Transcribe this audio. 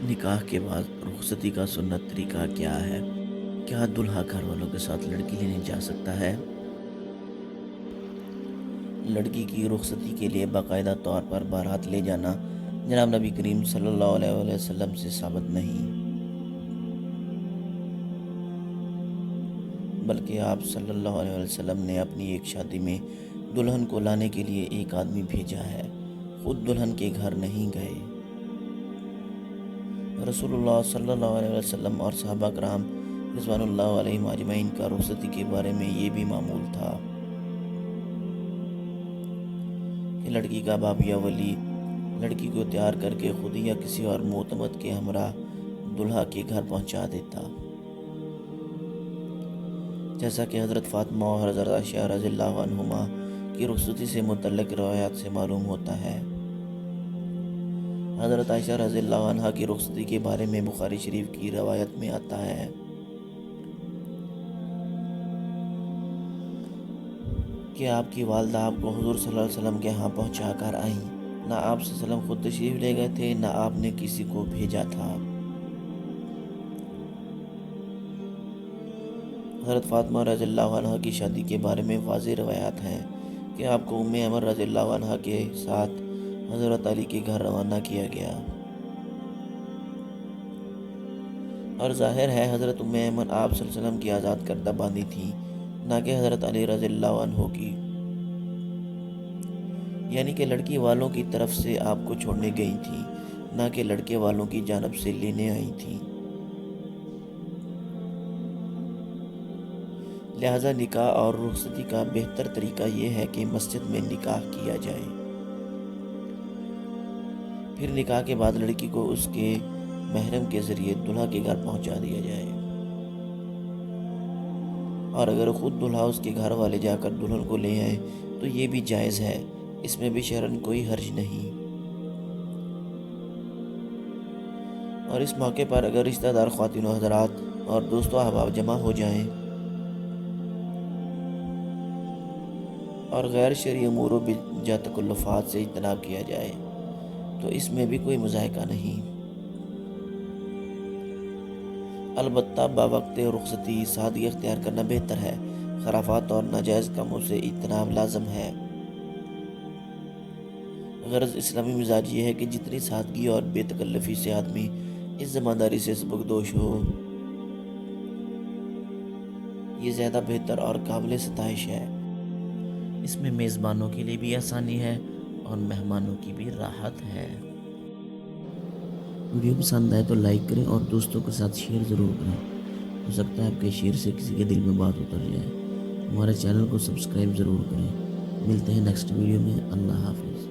نکاح کے بعد رخصتی کا سنت طریقہ کیا ہے؟ کیا دلہا گھر والوں کے ساتھ لڑکی لینے جا سکتا ہے؟ لڑکی کی رخصتی کے لیے باقاعدہ طور پر بارات لے جانا جناب نبی کریم صلی اللہ علیہ وسلم سے ثابت نہیں، بلکہ آپ صلی اللہ علیہ وسلم نے اپنی ایک شادی میں دلہن کو لانے کے لیے ایک آدمی بھیجا ہے، خود دلہن کے گھر نہیں گئے۔ رسول اللہ صلی اللہ علیہ وسلم اور صحابہ کرام رضوان اللہ علیہم اجمعین کا رخصتی کے بارے میں یہ بھی معمول تھا کہ لڑکی کا باپ یا ولی لڑکی کو تیار کر کے خود یا کسی اور معتمد کے ہمراہ دلہا کے گھر پہنچا دیتا، جیسا کہ حضرت فاطمہ اور حضرت عائشہ رضی اللہ عنہما کی رخصتی سے متعلق روایات سے معلوم ہوتا ہے۔ حضرت عائشہ رضی اللہ عنہا کی رخصتی کے بارے میں بخاری شریف کی روایت میں آتا ہے کہ آپ کی والدہ آپ کو حضور صلی اللہ علیہ وسلم کے ہاں پہنچا کر آئیں، نہ آپ صلی اللہ علیہ وسلم خود تشریف لے گئے تھے نہ آپ نے کسی کو بھیجا تھا۔ حضرت فاطمہ رضی اللہ عنہا کی شادی کے بارے میں واضح روایات ہیں کہ آپ کو ام ایمن رضی اللہ عنہا کے ساتھ حضرت علی کے گھر روانہ کیا گیا، اور ظاہر ہے حضرت ام ایمن آپ صلی اللہ علیہ وسلم کی آزاد کردہ باندی تھی، نہ کہ حضرت علی رضی اللہ عنہ کی، یعنی کہ لڑکی والوں کی طرف سے آپ کو چھوڑنے گئی تھی، نہ کہ لڑکے والوں کی جانب سے لینے آئی تھیں۔ لہذا نکاح اور رخصتی کا بہتر طریقہ یہ ہے کہ مسجد میں نکاح کیا جائے، پھر نکاح کے بعد لڑکی کو اس کے محرم کے ذریعے دلہا کے گھر پہنچا دیا جائے، اور اگر خود دلہا اس کے گھر والے جا کر دلہن کو لے آئے تو یہ بھی جائز ہے، اس میں بھی شرعاً کوئی حرج نہیں۔ اور اس موقع پر اگر رشتہ دار خواتین و حضرات اور دوست و احباب جمع ہو جائیں اور غیر شرعی امور و جا تکلفات سے اجتناب کیا جائے تو اس میں بھی کوئی مضائقہ نہیں۔ البتہ باوقت رخصتی سادگی اختیار کرنا بہتر ہے، خرافات اور ناجائز کاموں سے اجتناب لازم ہے۔ غرض اسلامی مزاج یہ ہے کہ جتنی سادگی اور بے تکلفی سے آدمی اس ذمہ داری سے سبکدوش ہو، یہ زیادہ بہتر اور قابل ستائش ہے۔ اس میں میزبانوں کے لیے بھی آسانی ہے اور مہمانوں کی بھی راحت ہے۔ ویڈیو پسند آئے تو لائک کریں اور دوستوں کے ساتھ شیئر ضرور کریں، ہو سکتا ہے آپ کے شیئر سے کسی کے دل میں بات اتر جائے۔ ہمارے چینل کو سبسکرائب ضرور کریں۔ ملتے ہیں نیکسٹ ویڈیو میں۔ اللہ حافظ۔